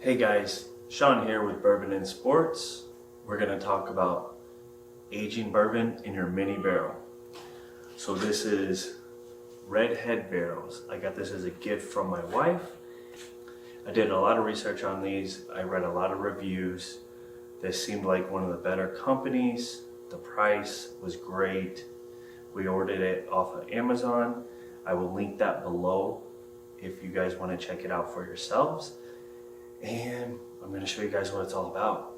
Hey guys, Sean here with Bourbon and Sports. We're going to talk about aging bourbon in your mini barrel. So this is redhead barrels. I got this as a gift from my wife. I did a lot of research on these. I read a lot of reviews. This seemed like one of the better companies. The price was great. We ordered it off of Amazon. I will link that below if you guys want to check it out for yourselves. And I'm going to show you guys what it's all about.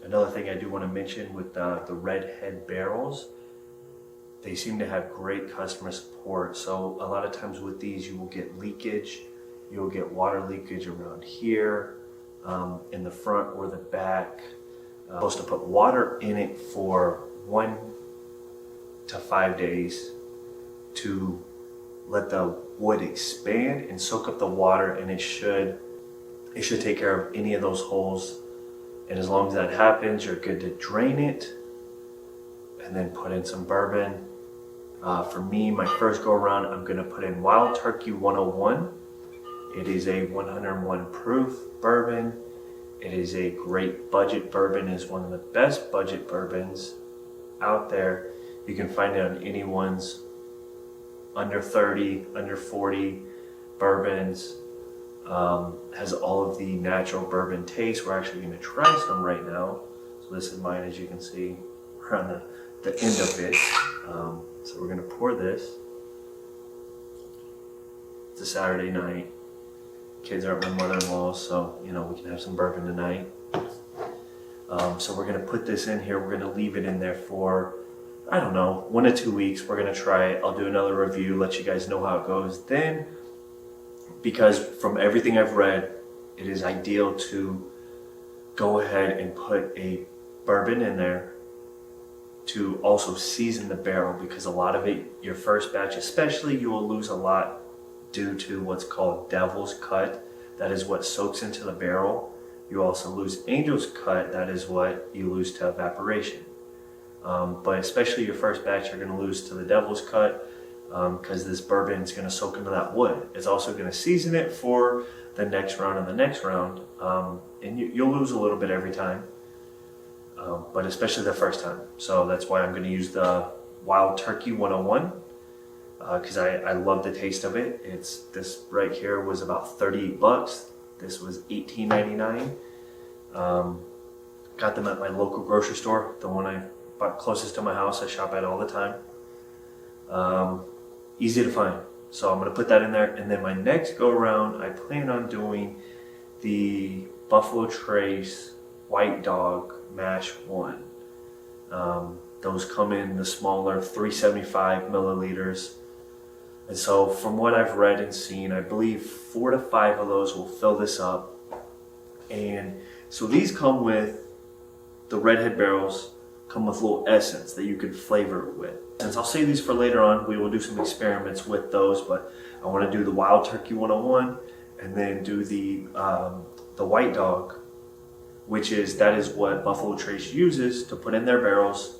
Another thing I do want to mention with the redhead barrels, they seem to have great customer support. So a lot of times with these you will get leakage. You'll get water leakage around here, in the front or the back. Supposed to put water in it for 1 to 5 days to let the wood expand and soak up the water, and it should take care of any of those holes. And as long as that happens, you're good to drain it and then put in some bourbon. For me, my first go around, I'm going to put in Wild Turkey 101. It is a 101 proof bourbon. It is a great budget bourbon. It's one of the best budget bourbons out there. You can find it on anyone's under 30, under 40 bourbons. Has all of the natural bourbon taste. We're actually going to try some right now. So this is mine, as you can see. We're on the end of it. So we're going to pour this. It's a Saturday night. Kids aren't my mother-in-law, so we can have some bourbon tonight. So we're going to put this in here. We're going to leave it in there for, I don't know, 1 to 2 weeks. We're going to try it. I'll do another review, let you guys know how it goes. Then, because from everything I've read, it is ideal to go ahead and put a bourbon in there to also season the barrel, because a lot of it, your first batch especially, you will lose a lot due to what's called devil's cut. That is what soaks into the barrel. You also lose angel's cut. That is what you lose to evaporation. But especially your first batch, you're going to lose to the devil's cut, because this bourbon is going to soak into that wood. It's also going to season it for the next round and the next round. And you'll lose a little bit every time, but especially the first time. So that's why I'm going to use the Wild Turkey 101. Because I love the taste of it. This right here was about 38 bucks. This was $18.99. Got them at my local grocery store, the one I bought closest to my house. I shop at all the time. Easy to find. So I'm going to put that in there. And then my next go around, I plan on doing the Buffalo Trace White Dog Mash 1. Those come in the smaller 375 milliliters. And so from what I've read and seen, I believe 4 to 5 of those will fill this up. And so these come with, the redhead barrels come with a little essence that you can flavor it with. Since I'll save these for later on, we will do some experiments with those, but I want to do the Wild Turkey 101 and then do the White Dog, that is what Buffalo Trace uses to put in their barrels.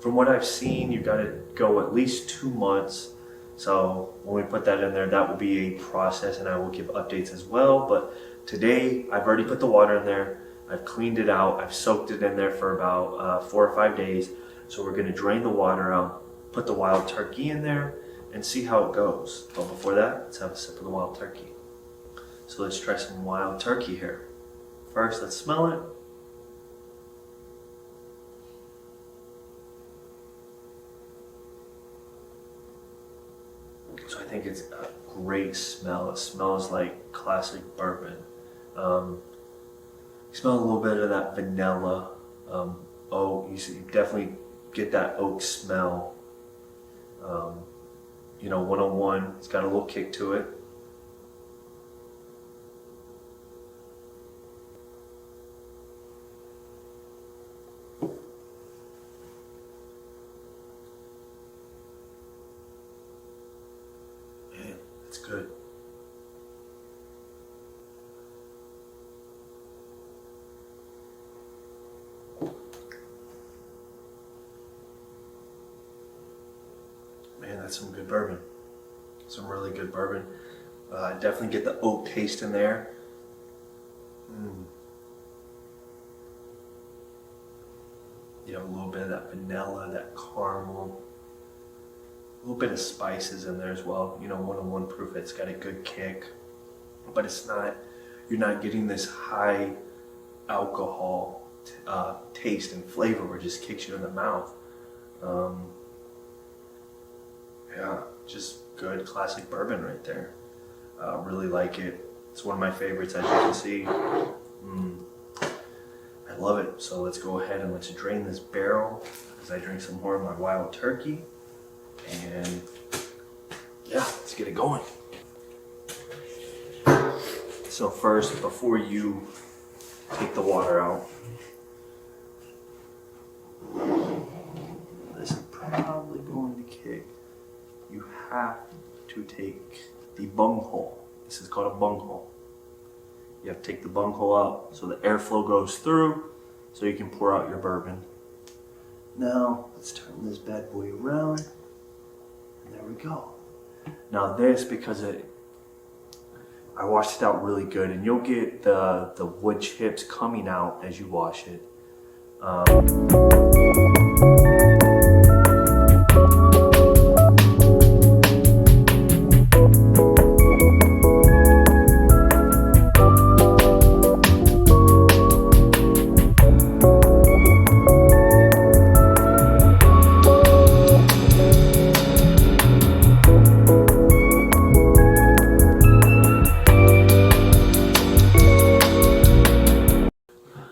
From what I've seen, you've got to go at least 2 months. So when we put that in there, that will be a process, and I will give updates as well. But today, I've already put the water in there. I've cleaned it out. I've soaked it in there for about 4 or 5 days. So we're going to drain the water out, put the Wild Turkey in there, and see how it goes. But before that, let's have a sip of the Wild Turkey. So let's try some Wild Turkey here. First, let's smell it. So I think it's a great smell. It smells like classic bourbon. You smell a little bit of that vanilla. Oak. You definitely get that oak smell. 101. It's got a little kick to it. It's good. Man, that's some good bourbon. Some really good bourbon. Definitely get the oak taste in there. you have a little bit of that vanilla, that caramel, a little bit of spices in there as well. You know, 101 proof, it's got a good kick, but it's not, you're not getting this high alcohol taste and flavor where it just kicks you in the mouth. Yeah, just good classic bourbon right there. Really like it. It's one of my favorites, as you can see. I love it. So let's go ahead and let's drain this barrel as I drink some more of my wild turkey. And yeah, let's get it going. So first, before you take the water out, this is probably going to kick. You have to take the bunghole. This is called a bunghole. You have to take the bunghole out so the airflow goes through so you can pour out your bourbon. Now, let's turn this bad boy around. And there we go. Now this, because I washed it out really good, and you'll get the wood chips coming out as you wash it.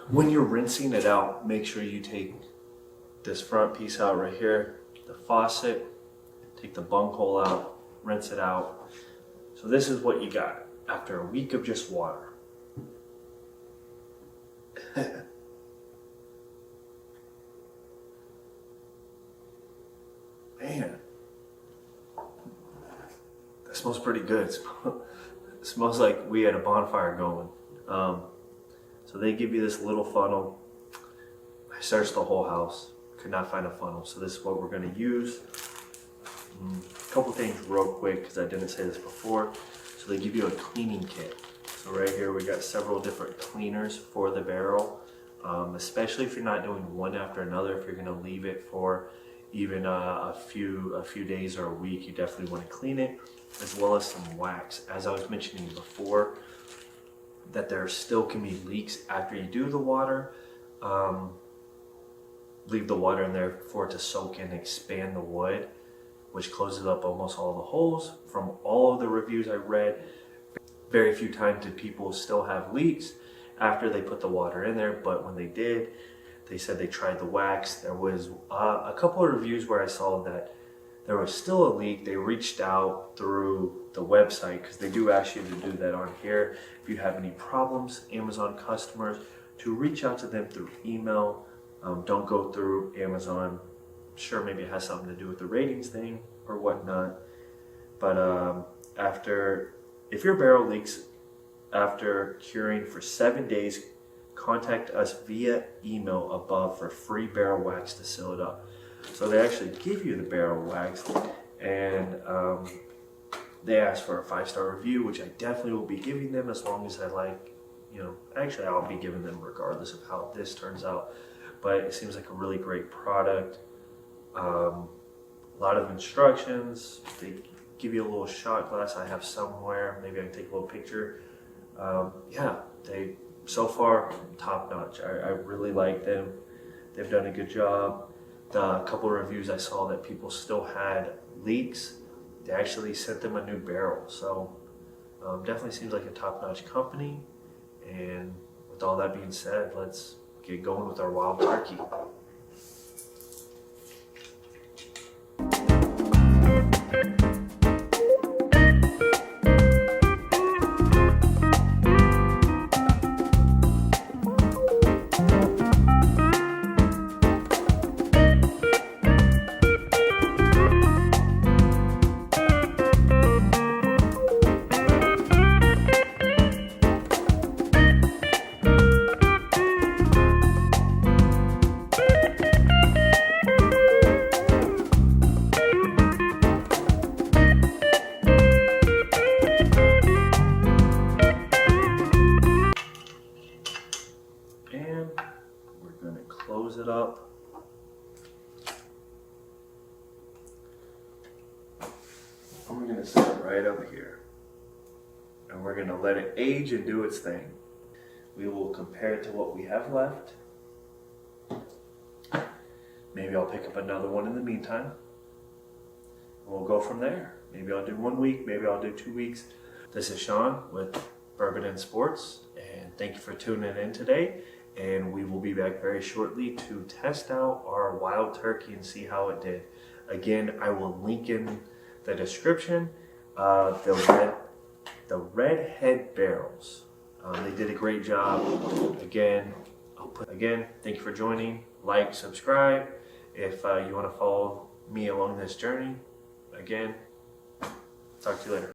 When you're rinsing it out, make sure you take this front piece out right here, the faucet, take the bunghole out, rinse it out. So this is what you got after a week of just water. Man, that smells pretty good. It smells like we had a bonfire going. So they give you this little funnel. I searched the whole house, could not find a funnel. So this is what we're gonna use. A couple things real quick, because I didn't say this before. So they give you a cleaning kit. So right here we got several different cleaners for the barrel, especially if you're not doing one after another. If you're gonna leave it for even a few days or a week, you definitely want to clean it, as well as some wax. As I was mentioning before, that there still can be leaks after you do the water. Leave the water in there for it to soak in and expand the wood, which closes up almost all the holes. From all of the reviews I read, very few times did people still have leaks after they put the water in there, but when they did, they said they tried the wax. There was a couple of reviews where I saw that there was still a leak. They reached out through the website, because they do ask you to do that on here. If you have any problems, Amazon customers, to reach out to them through email. Don't go through Amazon. I'm sure maybe it has something to do with the ratings thing or whatnot. But if your barrel leaks after curing for 7 days, contact us via email above for free barrel wax to seal it up. So they actually give you the barrel wax, and they ask for a 5-star review, which I definitely will be giving them, as long as I like, actually I'll be giving them regardless of how this turns out. But it seems like a really great product. A lot of instructions. They give you a little shot glass I have somewhere. Maybe I can take a little picture. Yeah, they so far top notch. I really like them. They've done a good job. The couple of reviews I saw that people still had leaks, they actually sent them a new barrel. So definitely seems like a top-notch company. And with all that being said, let's get going with our wild turkey. And we're going to close it up gonna sit right over here. And we're gonna let it age and do its thing. We will compare it to what we have left. Maybe I'll pick up another one in the meantime. We'll go from there. Maybe I'll do 1 week, maybe I'll do 2 weeks. This is Sean with Bourbon and Sports, and thank you for tuning in today. And we will be back very shortly to test out our wild turkey and see how it did. Again, I will link in the description the red head barrels. They did a great job. Again, thank you for joining. Like, subscribe if you want to follow me along this journey. Again, talk to you later.